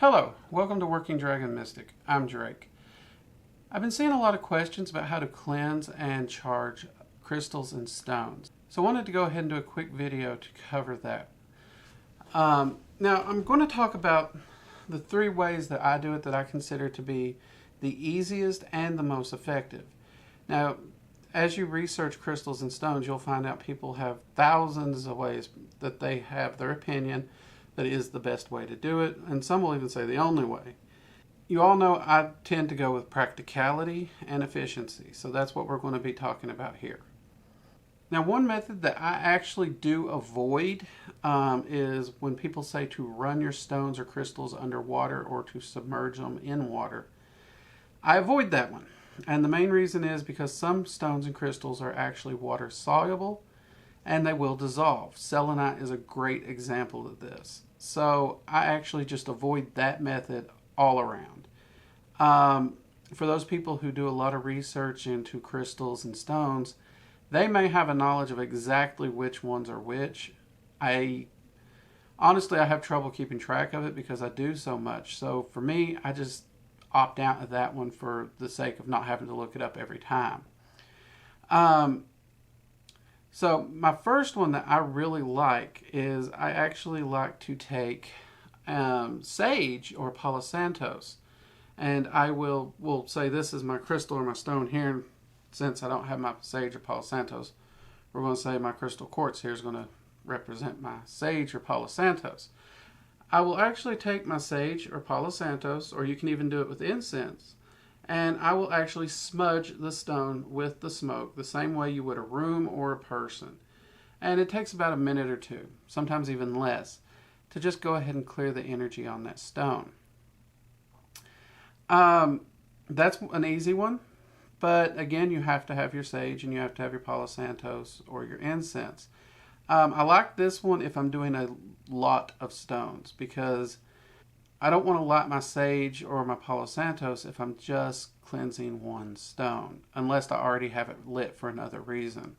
Hello, welcome to Working Dragon Mystic. I'm Drake. I've been seeing a lot of questions about how to cleanse and charge crystals and stones. So I wanted to go ahead and do a quick video to cover that. Now I'm going to talk about the three ways that I do it that I consider to be the easiest and the most effective. Now, as you research crystals and stones, you'll find out people have thousands of ways that they have their opinion that is the best way to do it, and some will even say the only way. You all know I tend to go with practicality and efficiency, so that's what we're going to be talking about here. Now, one method that I actually do avoid is when people say to run your stones or crystals under water or to submerge them in water. I avoid that one, and the main reason is because some stones and crystals are actually water soluble and they will dissolve. Selenite is a great example of this. So I actually just avoid that method all around. For those people who do a lot of research into crystals and stones, they may have a knowledge of exactly which ones are which. Honestly, I have trouble keeping track of it because I do so much. So for me, I just opt out of that one for the sake of not having to look it up every time. So my first one that I really like is I actually like to take sage or Palo Santos, and I will say this is my crystal or my stone here. Since I don't have my sage or Palo Santos, we're going to say my crystal quartz here is going to represent my sage or Palo Santos. I will actually take my sage or Palo Santos, or you can even do it with incense, and I will actually smudge the stone with the smoke the same way you would a room or a person. And it takes about a minute or two, sometimes even less, to just go ahead and clear the energy on that stone. That's an easy one, but again, you have to have your sage and you have to have your Palo Santos or your incense. I like this one if I'm doing a lot of stones because I don't want to light my sage or my Palo Santos if I'm just cleansing one stone, unless I already have it lit for another reason.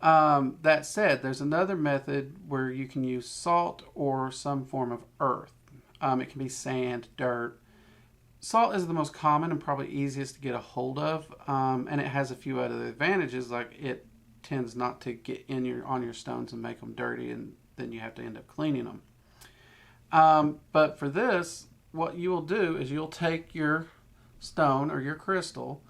That said, there's another method where you can use salt or some form of earth. It can be sand, dirt. Salt is the most common and probably easiest to get a hold of, and it has a few other advantages, like it tends not to get on your stones and make them dirty, and then you have to end up cleaning them. But for this, what you will do is you'll take your stone or your crystal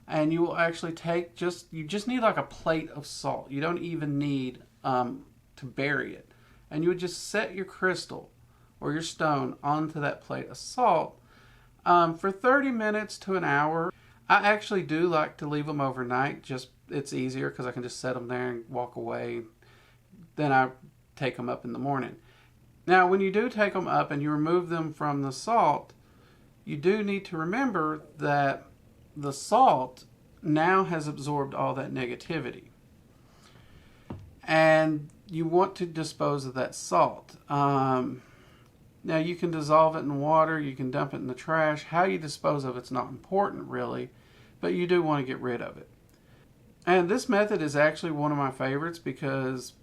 and you will actually take you just need like a plate of salt. You don't even need to bury it. And you would just set your crystal or your stone onto that plate of salt for 30 minutes to an hour. I actually do like to leave them overnight. It's easier because I can just set them there and walk away. Then I take them up in the morning. Now, when you do take them up and you remove them from the salt, you do need to remember that the salt now has absorbed all that negativity. And you want to dispose of that salt. Now, you can dissolve it in water, you can dump it in the trash. How you dispose of it's not important, really, but you do want to get rid of it. And this method is actually one of my favorites because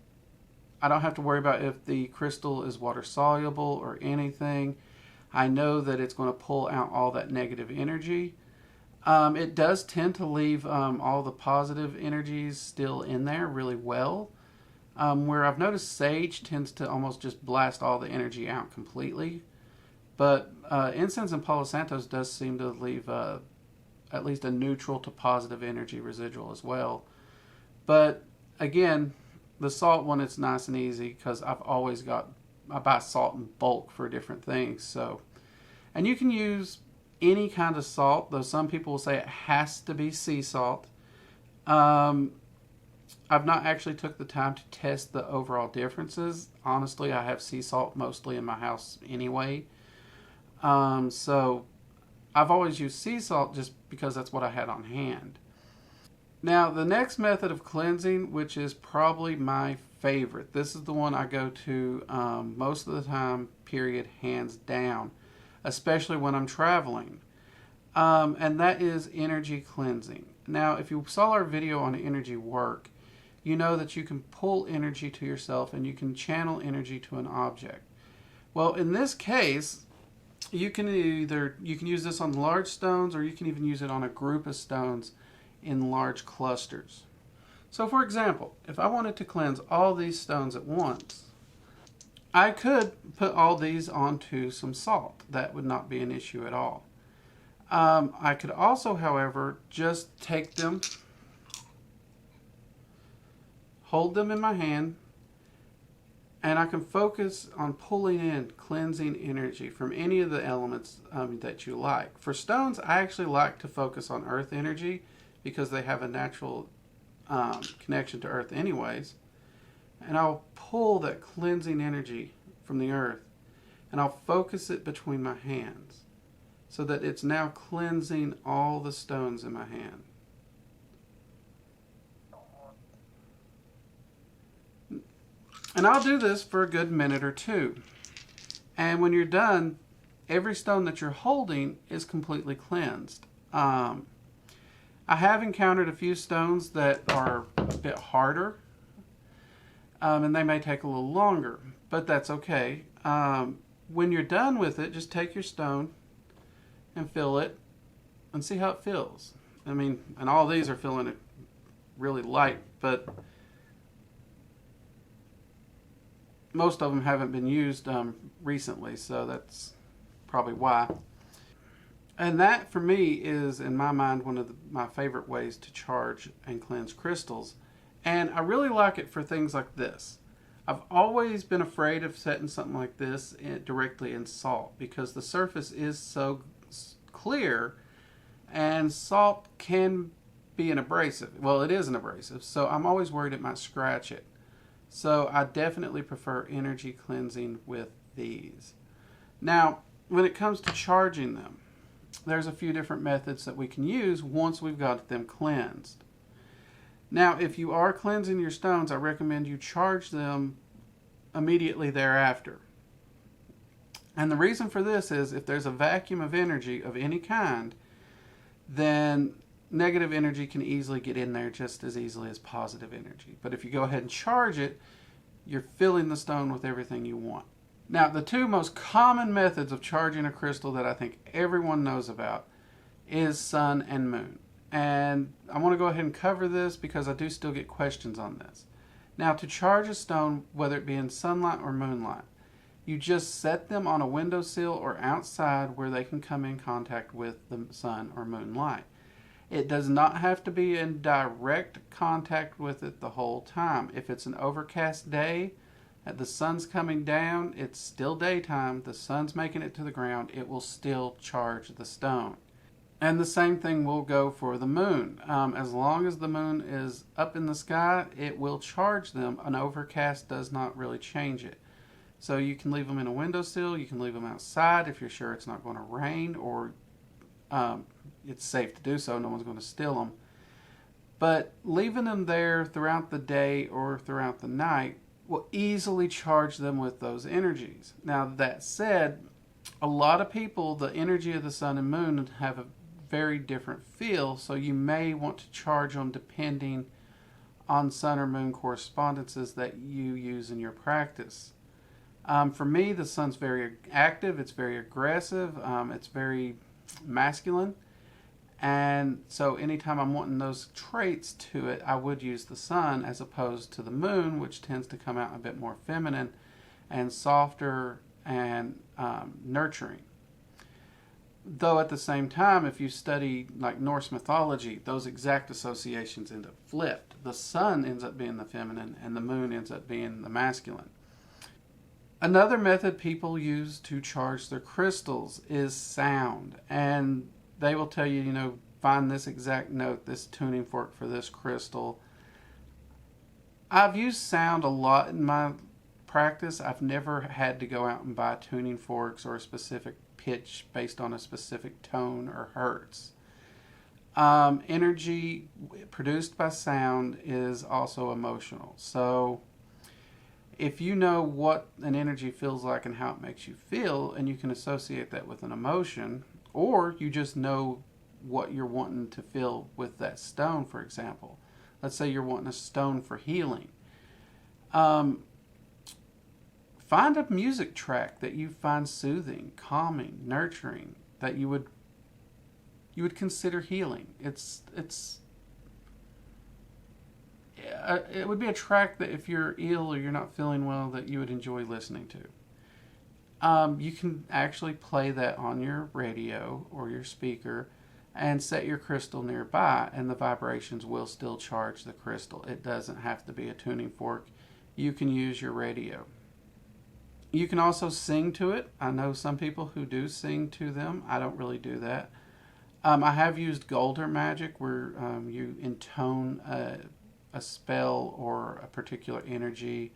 I don't have to worry about if the crystal is water soluble or anything. I know that it's going to pull out all that negative energy. It does tend to leave all the positive energies still in there really well. Where I've noticed sage tends to almost just blast all the energy out completely. But incense and Palo Santos does seem to leave at least a neutral to positive energy residual as well. But again, the salt one, it's nice and easy because I buy salt in bulk for different things. So, and you can use any kind of salt, though some people will say it has to be sea salt. I've not actually took the time to test the overall differences. Honestly, I have sea salt mostly in my house anyway. So I've always used sea salt just because that's what I had on hand. Now, the next method of cleansing, which is probably my favorite, this is the one I go to most of the time, period, hands down, especially when I'm traveling, and that is energy cleansing. Now, if you saw our video on energy work, you know that you can pull energy to yourself and you can channel energy to an object. Well, in this case, You can use this on large stones, or you can even use it on a group of stones in large clusters. So for example, if I wanted to cleanse all these stones at once, I could put all these onto some salt. That would not be an issue at all. I could also, however, just take them, hold them in my hand, and I can focus on pulling in cleansing energy from any of the elements that you like. For stones, I actually like to focus on earth energy because they have a natural connection to earth anyways. And I'll pull that cleansing energy from the earth and I'll focus it between my hands so that it's now cleansing all the stones in my hand. And I'll do this for a good minute or two. And when you're done, every stone that you're holding is completely cleansed. I have encountered a few stones that are a bit harder, and they may take a little longer, but that's okay. When you're done with it, just take your stone and fill it and see how it feels. I mean, and all these are feeling it really light, but most of them haven't been used recently, so that's probably why. And that, for me, is, in my mind, one of my favorite ways to charge and cleanse crystals. And I really like it for things like this. I've always been afraid of setting something like this directly in salt because the surface is so clear, and salt can be an abrasive. Well, it is an abrasive, so I'm always worried it might scratch it. So I definitely prefer energy cleansing with these. Now, when it comes to charging them, there's a few different methods that we can use once we've got them cleansed. Now, if you are cleansing your stones, I recommend you charge them immediately thereafter. And the reason for this is if there's a vacuum of energy of any kind, then negative energy can easily get in there just as easily as positive energy. But if you go ahead and charge it, you're filling the stone with everything you want. Now, the two most common methods of charging a crystal that I think everyone knows about is sun and moon. And I want to go ahead and cover this because I do still get questions on this. Now, to charge a stone, whether it be in sunlight or moonlight, you just set them on a windowsill or outside where they can come in contact with the sun or moon light. It does not have to be in direct contact with it the whole time. If it's an overcast day, the sun's coming down, it's still daytime, the sun's making it to the ground, it will still charge the stone. And the same thing will go for the moon. As long as the moon is up in the sky, it will charge them. An overcast does not really change it. So you can leave them in a windowsill, you can leave them outside if you're sure it's not going to rain, or it's safe to do so, no one's going to steal them. But leaving them there throughout the day or throughout the night will easily charge them with those energies. Now, that said, a lot of people, the energy of the sun and moon have a very different feel, so you may want to charge them depending on sun or moon correspondences that you use in your practice. For me, the sun's very active, it's very aggressive, it's very masculine, and so anytime I'm wanting those traits to it, I would use the sun as opposed to the moon, which tends to come out a bit more feminine and softer and nurturing. Though at the same time, if you study like Norse mythology, those exact associations end up flipped. The sun ends up being the feminine and the moon ends up being the masculine. Another method people use to charge their crystals is sound. And they will tell you, find this exact note, this tuning fork for this crystal. I've used sound a lot in my practice. I've never had to go out and buy tuning forks or a specific pitch based on a specific tone or hertz. Energy produced by sound is also emotional. So if you know what an energy feels like and how it makes you feel, and you can associate that with an emotion, or you just know what you're wanting to feel with that stone, for example. Let's say you're wanting a stone for healing. find a music track that you find soothing, calming, nurturing, that you would consider healing. It would be a track that if you're ill or you're not feeling well, that you would enjoy listening to. You can actually play that on your radio or your speaker and set your crystal nearby, and the vibrations will still charge the crystal. It doesn't have to be a tuning fork. You can use your radio. You can also sing to it. I know some people who do sing to them. I don't really do that. I have used Golder Magic, where you intone a spell or a particular energy,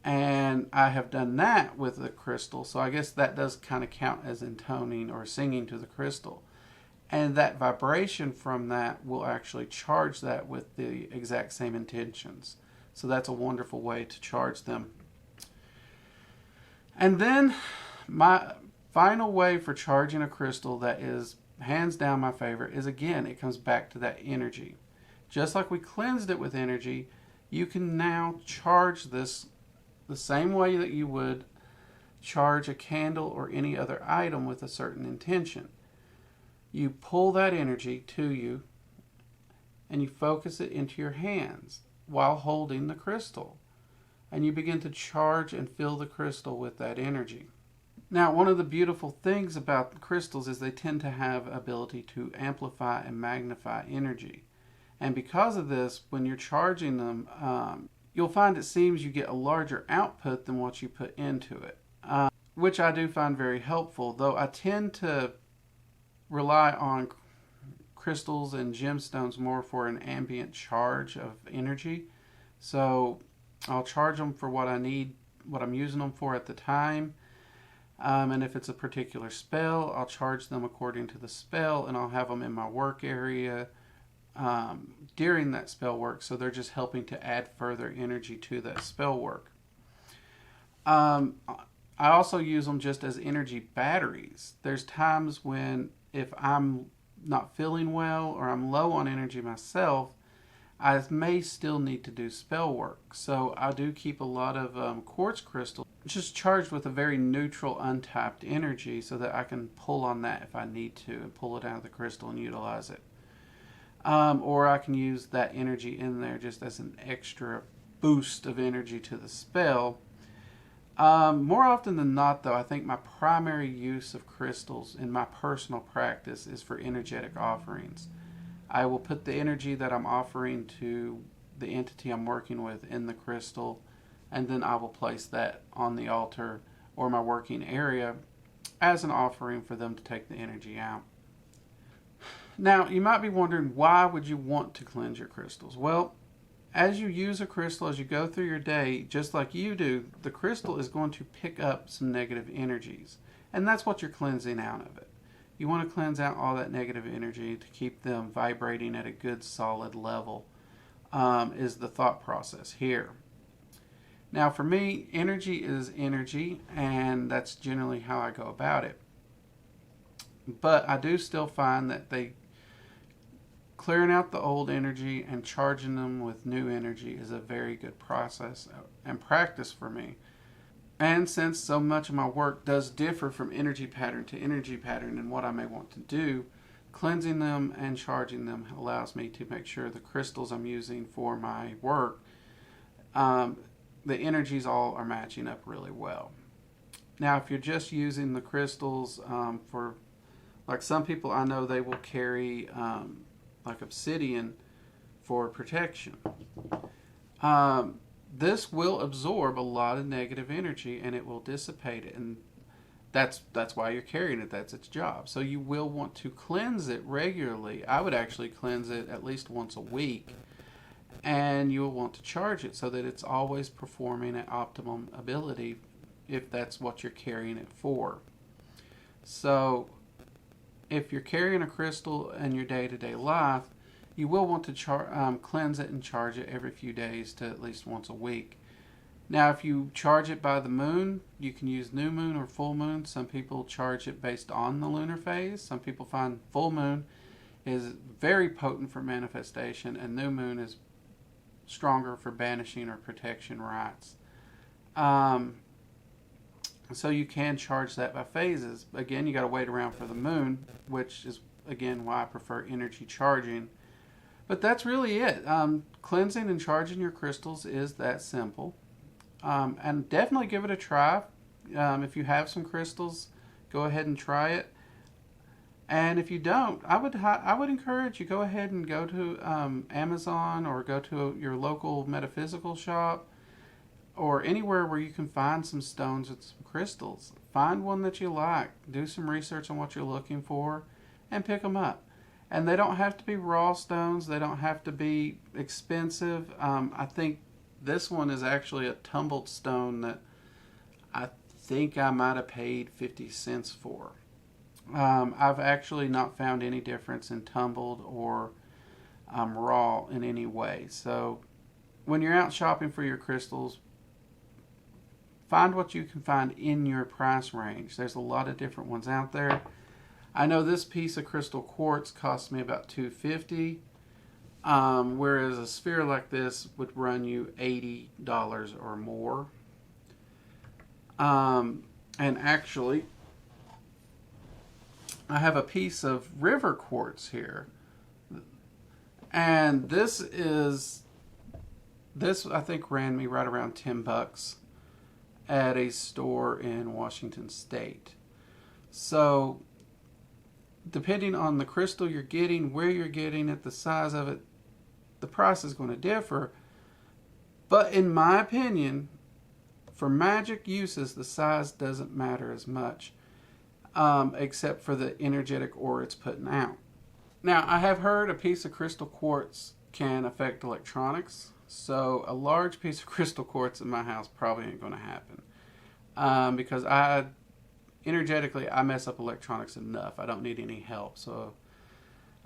and I have done that with the crystal, so I guess that does kind of count as intoning or singing to the crystal. And that vibration from that will actually charge that with the exact same intentions. So that's a wonderful way to charge them. And then my final way for charging a crystal that is hands down my favorite is, again, it comes back to that energy. Just like we cleansed it with energy, you can now charge this the same way that you would charge a candle or any other item with a certain intention. You pull that energy to you and you focus it into your hands while holding the crystal. And you begin to charge and fill the crystal with that energy. Now, one of the beautiful things about crystals is they tend to have ability to amplify and magnify energy. And because of this, when you're charging them, you'll find it seems you get a larger output than what you put into it, which I do find very helpful, though I tend to rely on crystals and gemstones more for an ambient charge of energy. So I'll charge them for what I need, what I'm using them for at the time. And if it's a particular spell, I'll charge them according to the spell, and I'll have them in my work area during that spell work, so they're just helping to add further energy to that spell work. I also use them just as energy batteries. There's times when if I'm not feeling well or I'm low on energy myself, I may still need to do spell work. So I do keep a lot of quartz crystals just charged with a very neutral, untapped energy so that I can pull on that if I need to and pull it out of the crystal and utilize it. Or I can use that energy in there just as an extra boost of energy to the spell. More often than not, though, I think my primary use of crystals in my personal practice is for energetic offerings. I will put the energy that I'm offering to the entity I'm working with in the crystal, and then I will place that on the altar or my working area as an offering for them to take the energy out. Now, you might be wondering, why would you want to cleanse your crystals? Well, as you use a crystal, as you go through your day, just like you do, the crystal is going to pick up some negative energies. And that's what you're cleansing out of it. You want to cleanse out all that negative energy to keep them vibrating at a good, solid level, is the thought process here. Now, for me, energy is energy, and that's generally how I go about it. But I do still find that clearing out the old energy and charging them with new energy is a very good process and practice for me. And since so much of my work does differ from energy pattern to energy pattern and what I may want to do, cleansing them and charging them allows me to make sure the crystals I'm using for my work, the energies all are matching up really well. Now, if you're just using the crystals for, like some people I know, they will carry like obsidian for protection. This will absorb a lot of negative energy and it will dissipate it, and that's why you're carrying it. That's its job. So you will want to cleanse it regularly. I would actually cleanse it at least once a week, and you will want to charge it so that it's always performing at optimum ability if that's what you're carrying it for. So if you're carrying a crystal in your day-to-day life, you will want to cleanse it and charge it every few days to at least once a week. Now, if you charge it by the moon, you can use new moon or full moon. Some people charge it based on the lunar phase. Some people find full moon is very potent for manifestation, and new moon is stronger for banishing or protection rites. So you can charge that by phases. Again, you got to wait around for the moon, which is, again, why I prefer energy charging. But that's really it. Cleansing and charging your crystals is that simple. And definitely give it a try. If you have some crystals, go ahead and try it. And if you don't, I would encourage you, go ahead and go to Amazon or go to your local metaphysical shop or anywhere where you can find some stones with some crystals. Find one that you like. Do some research on what you're looking for and pick them up. And they don't have to be raw stones. They don't have to be expensive. I think this one is actually a tumbled stone that I think I might have paid 50 cents for. I've actually not found any difference in tumbled or raw in any way. So when you're out shopping for your crystals, find what you can find in your price range. There's a lot of different ones out there. I know this piece of crystal quartz cost me about $2.50, whereas a sphere like this would run you $80 or more. And actually, I have a piece of river quartz here, and this I think ran me right around $10 at a store in Washington State. So depending on the crystal you're getting, where you're getting it, the size of it, the price is going to differ. But in my opinion, for magic uses, the size doesn't matter as much, except for the energetic aura it's putting out. Now, I have heard a piece of crystal quartz can affect electronics, so a large piece of crystal quartz in my house probably ain't going to happen, because energetically, I mess up electronics enough. I don't need any help. So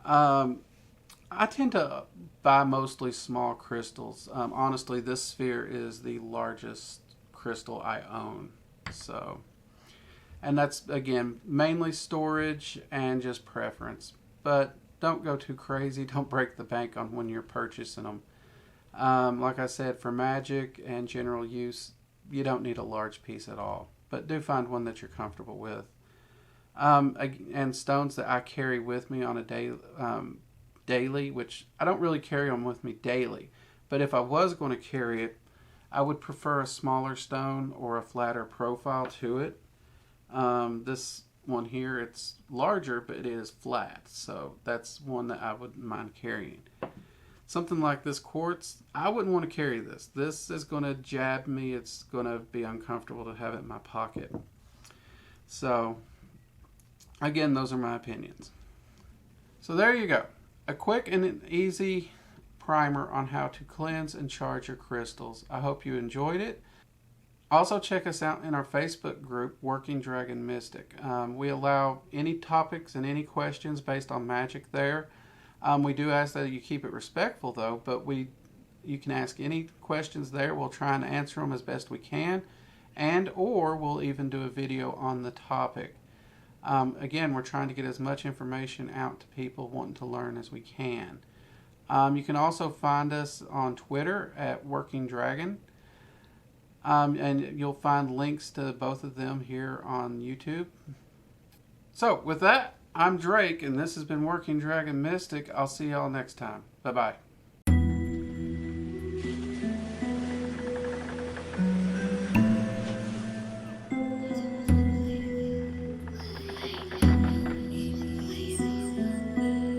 I tend to buy mostly small crystals. Honestly, this sphere is the largest crystal I own. So, and that's, again, mainly storage and just preference. But don't go too crazy. Don't break the bank on when you're purchasing them. Like I said, for magic and general use, you don't need a large piece at all. But do find one that you're comfortable with. And stones that I carry with me on a daily, which I don't really carry them with me daily. But if I was going to carry it, I would prefer a smaller stone or a flatter profile to it. This one here, it's larger, but it is flat. So that's one that I wouldn't mind carrying. Something like this quartz, I wouldn't want to carry this. This is going to jab me. It's going to be uncomfortable to have it in my pocket. So, again, those are my opinions. So there you go. A quick and an easy primer on how to cleanse and charge your crystals. I hope you enjoyed it. Also, check us out in our Facebook group, Working Dragon Mystic. We allow any topics and any questions based on magic there. We do ask that you keep it respectful, though, but you can ask any questions there. We'll try and answer them as best we can, or we'll even do a video on the topic. Again, we're trying to get as much information out to people wanting to learn as we can. You can also find us on Twitter at Working Dragon, and you'll find links to both of them here on YouTube. So, with that, I'm Drake, and this has been Working Dragon Mystic. I'll see y'all next time. Bye-bye.